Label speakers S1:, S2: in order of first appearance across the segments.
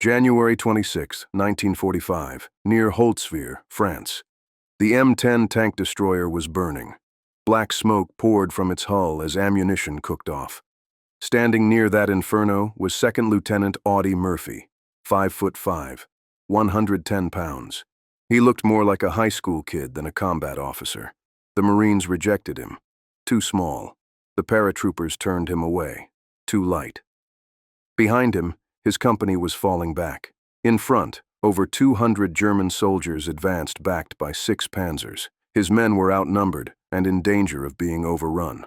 S1: January 26, 1945, near Holtzwihr, France. The M10 tank destroyer was burning. Black smoke poured from its hull as ammunition cooked off. Standing near that inferno was Second Lieutenant Audie Murphy, 5'5", 110 pounds. He looked more like a high school kid than a combat officer. The Marines rejected him. Too small. The paratroopers turned him away. Too light. Behind him, his company was falling back. In front, over 200 German soldiers advanced backed by 6 panzers. His men were outnumbered and in danger of being overrun.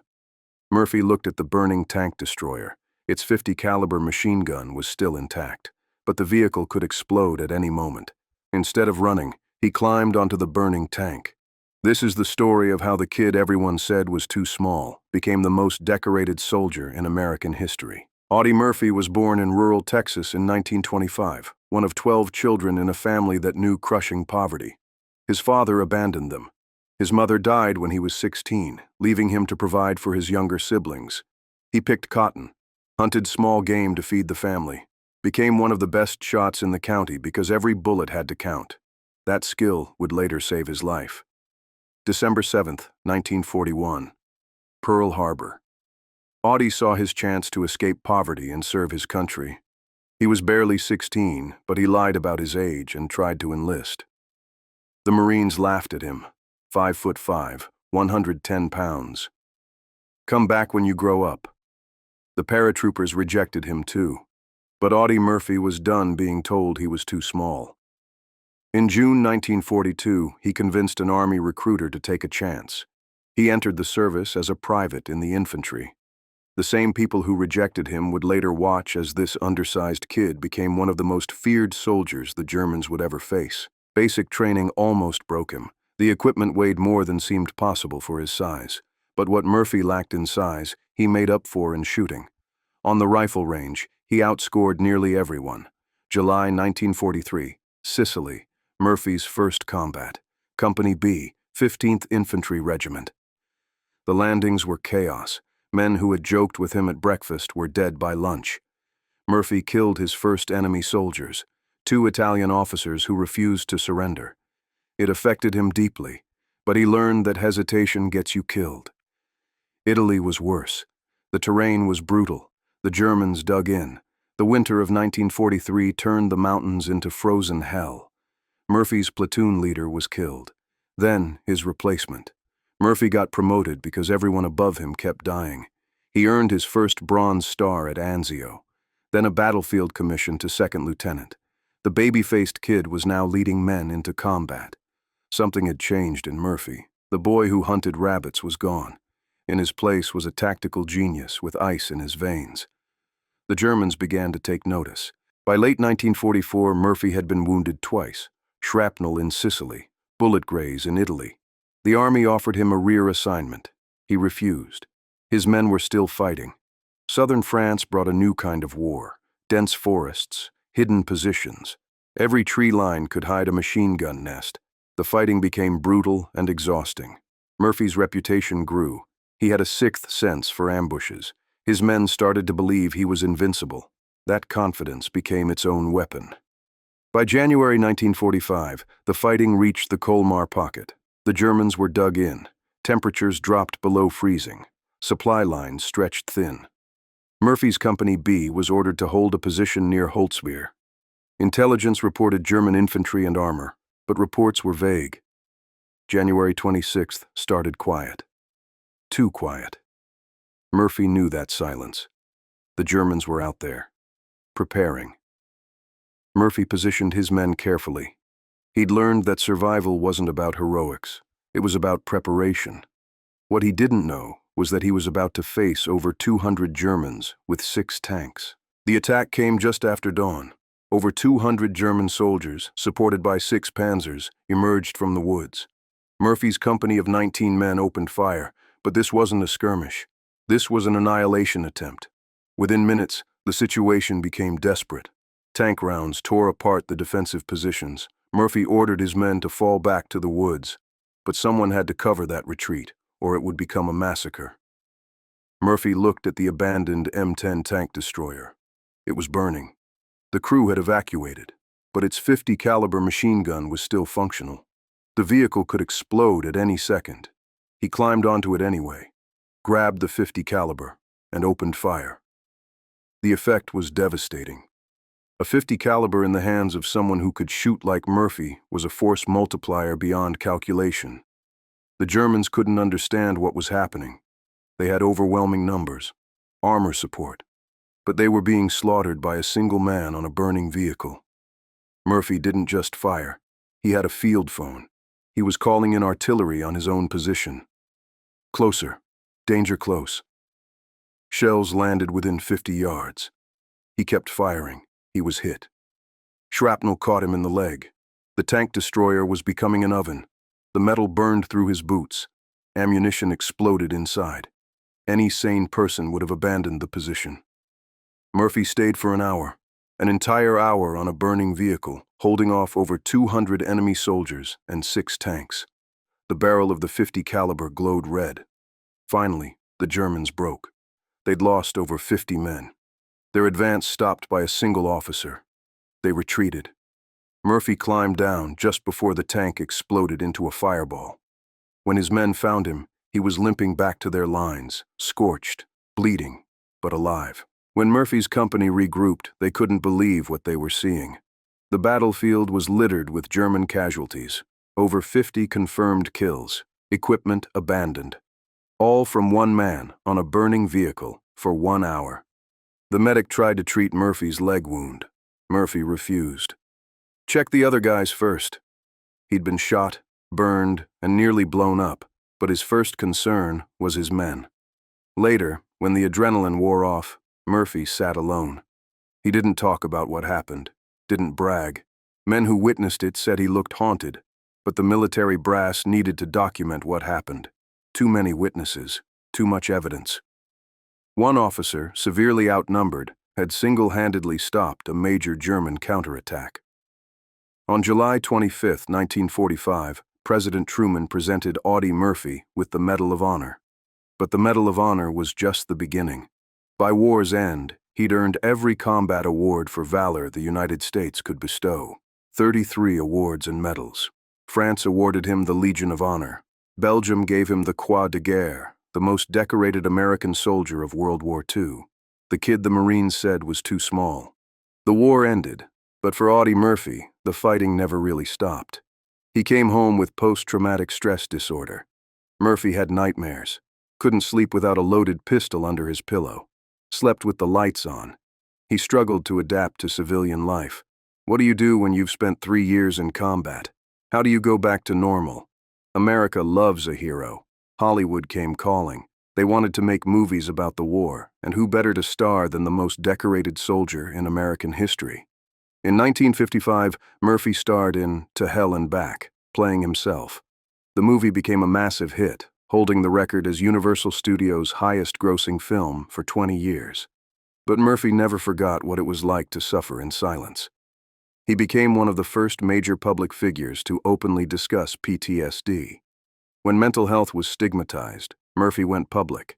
S1: Murphy looked at the burning tank destroyer. Its .50 caliber machine gun was still intact, but the vehicle could explode at any moment. Instead of running, he climbed onto the burning tank. This is the story of how the kid everyone said was too small became the most decorated soldier in American history. Audie Murphy was born in rural Texas in 1925, one of 12 children in a family that knew crushing poverty. His father abandoned them. His mother died when he was 16, leaving him to provide for his younger siblings. He picked cotton, hunted small game to feed the family, became one of the best shots in the county because every bullet had to count. That skill would later save his life. December 7, 1941. Pearl Harbor. Audie saw his chance to escape poverty and serve his country. He was barely 16, but he lied about his age and tried to enlist. The Marines laughed at him. 5'5", 110 pounds. Come back when you grow up. The paratroopers rejected him too, but Audie Murphy was done being told he was too small. In June 1942, he convinced an Army recruiter to take a chance. He entered the service as a private in the infantry. The same people who rejected him would later watch as this undersized kid became one of the most feared soldiers the Germans would ever face. Basic training almost broke him. The equipment weighed more than seemed possible for his size. But what Murphy lacked in size, he made up for in shooting. On the rifle range, he outscored nearly everyone. July 1943, Sicily, Murphy's first combat. Company B, 15th Infantry Regiment. The landings were chaos. Men who had joked with him at breakfast were dead by lunch. Murphy killed his first enemy soldiers, 2 Italian officers who refused to surrender. It affected him deeply, but he learned that hesitation gets you killed. Italy was worse. The terrain was brutal. The Germans dug in. The winter of 1943 turned the mountains into frozen hell. Murphy's platoon leader was killed. Then his replacement. Murphy got promoted because everyone above him kept dying. He earned his first Bronze Star at Anzio, then a battlefield commission to second lieutenant. The baby-faced kid was now leading men into combat. Something had changed in Murphy. The boy who hunted rabbits was gone. In his place was a tactical genius with ice in his veins. The Germans began to take notice. By late 1944, Murphy had been wounded twice. Shrapnel in Sicily, bullet graze in Italy. The Army offered him a rear assignment. He refused. His men were still fighting. Southern France brought a new kind of war. Dense forests, hidden positions. Every tree line could hide a machine gun nest. The fighting became brutal and exhausting. Murphy's reputation grew. He had a sixth sense for ambushes. His men started to believe he was invincible. That confidence became its own weapon. By January 1945, the fighting reached the Colmar Pocket. The Germans were dug in. Temperatures dropped below freezing. Supply lines stretched thin. Murphy's Company B was ordered to hold a position near Holtzwihr. Intelligence reported German infantry and armor, but reports were vague. January 26th started quiet. Too quiet. Murphy knew that silence. The Germans were out there, preparing. Murphy positioned his men carefully. He'd learned that survival wasn't about heroics. It was about preparation. What he didn't know was that he was about to face over 200 Germans with 6 tanks. The attack came just after dawn. Over 200 German soldiers, supported by 6 panzers, emerged from the woods. Murphy's company of 19 men opened fire, but this wasn't a skirmish. This was an annihilation attempt. Within minutes, the situation became desperate. Tank rounds tore apart the defensive positions. Murphy ordered his men to fall back to the woods, but someone had to cover that retreat, or it would become a massacre. Murphy looked at the abandoned M10 tank destroyer. It was burning. The crew had evacuated, but its .50 caliber machine gun was still functional. The vehicle could explode at any second. He climbed onto it anyway, grabbed the .50 caliber, and opened fire. The effect was devastating. A .50 caliber in the hands of someone who could shoot like Murphy was a force multiplier beyond calculation. The Germans couldn't understand what was happening. They had overwhelming numbers, armor support, but they were being slaughtered by a single man on a burning vehicle. Murphy didn't just fire. He had a field phone. He was calling in artillery on his own position. Closer. Danger close. Shells landed within 50 yards. He kept firing. He was hit. Shrapnel caught him in the leg. The tank destroyer was becoming an oven. The metal burned through his boots. Ammunition exploded inside. Any sane person would have abandoned the position. Murphy stayed for an entire hour on a burning vehicle, holding off over 200 enemy soldiers and 6 tanks. The barrel of the .50 caliber glowed red. Finally, the Germans broke. They'd lost over 50 men. Their advance stopped by a single officer. They retreated. Murphy climbed down just before the tank exploded into a fireball. When his men found him, he was limping back to their lines, scorched, bleeding, but alive. When Murphy's company regrouped, they couldn't believe what they were seeing. The battlefield was littered with German casualties, over 50 confirmed kills, equipment abandoned. All from one man on a burning vehicle for 1 hour. The medic tried to treat Murphy's leg wound. Murphy refused. Check the other guys first. He'd been shot, burned, and nearly blown up, but his first concern was his men. Later, when the adrenaline wore off, Murphy sat alone. He didn't talk about what happened, didn't brag. Men who witnessed it said he looked haunted, but the military brass needed to document what happened. Too many witnesses, too much evidence. One officer, severely outnumbered, had single-handedly stopped a major German counterattack. On July 25, 1945, President Truman presented Audie Murphy with the Medal of Honor. But the Medal of Honor was just the beginning. By war's end, he'd earned every combat award for valor the United States could bestow. 33 awards and medals. France awarded him the Legion of Honor. Belgium gave him the Croix de Guerre, the most decorated American soldier of World War II. The kid the Marines said was too small. The war ended, but for Audie Murphy, the fighting never really stopped. He came home with post-traumatic stress disorder. Murphy had nightmares. Couldn't sleep without a loaded pistol under his pillow. Slept with the lights on. He struggled to adapt to civilian life. What do you do when you've spent 3 years in combat? How do you go back to normal? America loves a hero. Hollywood came calling. They wanted to make movies about the war, and who better to star than the most decorated soldier in American history? In 1955, Murphy starred in To Hell and Back, playing himself. The movie became a massive hit, holding the record as Universal Studios' highest-grossing film for 20 years. But Murphy never forgot what it was like to suffer in silence. He became one of the first major public figures to openly discuss PTSD. When mental health was stigmatized, Murphy went public.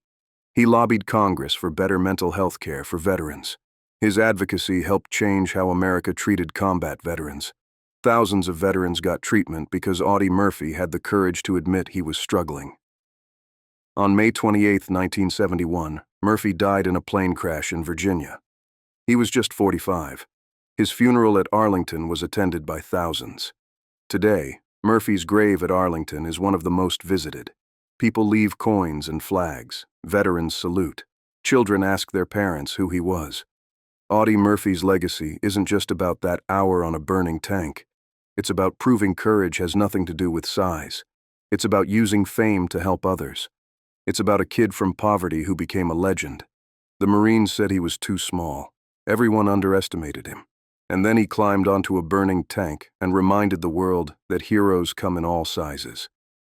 S1: He lobbied Congress for better mental health care for veterans. His advocacy helped change how America treated combat veterans. Thousands of veterans got treatment because Audie Murphy had the courage to admit he was struggling. On May 28, 1971, Murphy died in a plane crash in Virginia. He was just 45. His funeral at Arlington was attended by thousands. Today, Murphy's grave at Arlington is one of the most visited. People leave coins and flags. Veterans salute. Children ask their parents who he was. Audie Murphy's legacy isn't just about that hour on a burning tank. It's about proving courage has nothing to do with size. It's about using fame to help others. It's about a kid from poverty who became a legend. The Marines said he was too small. Everyone underestimated him. And then he climbed onto a burning tank and reminded the world that heroes come in all sizes.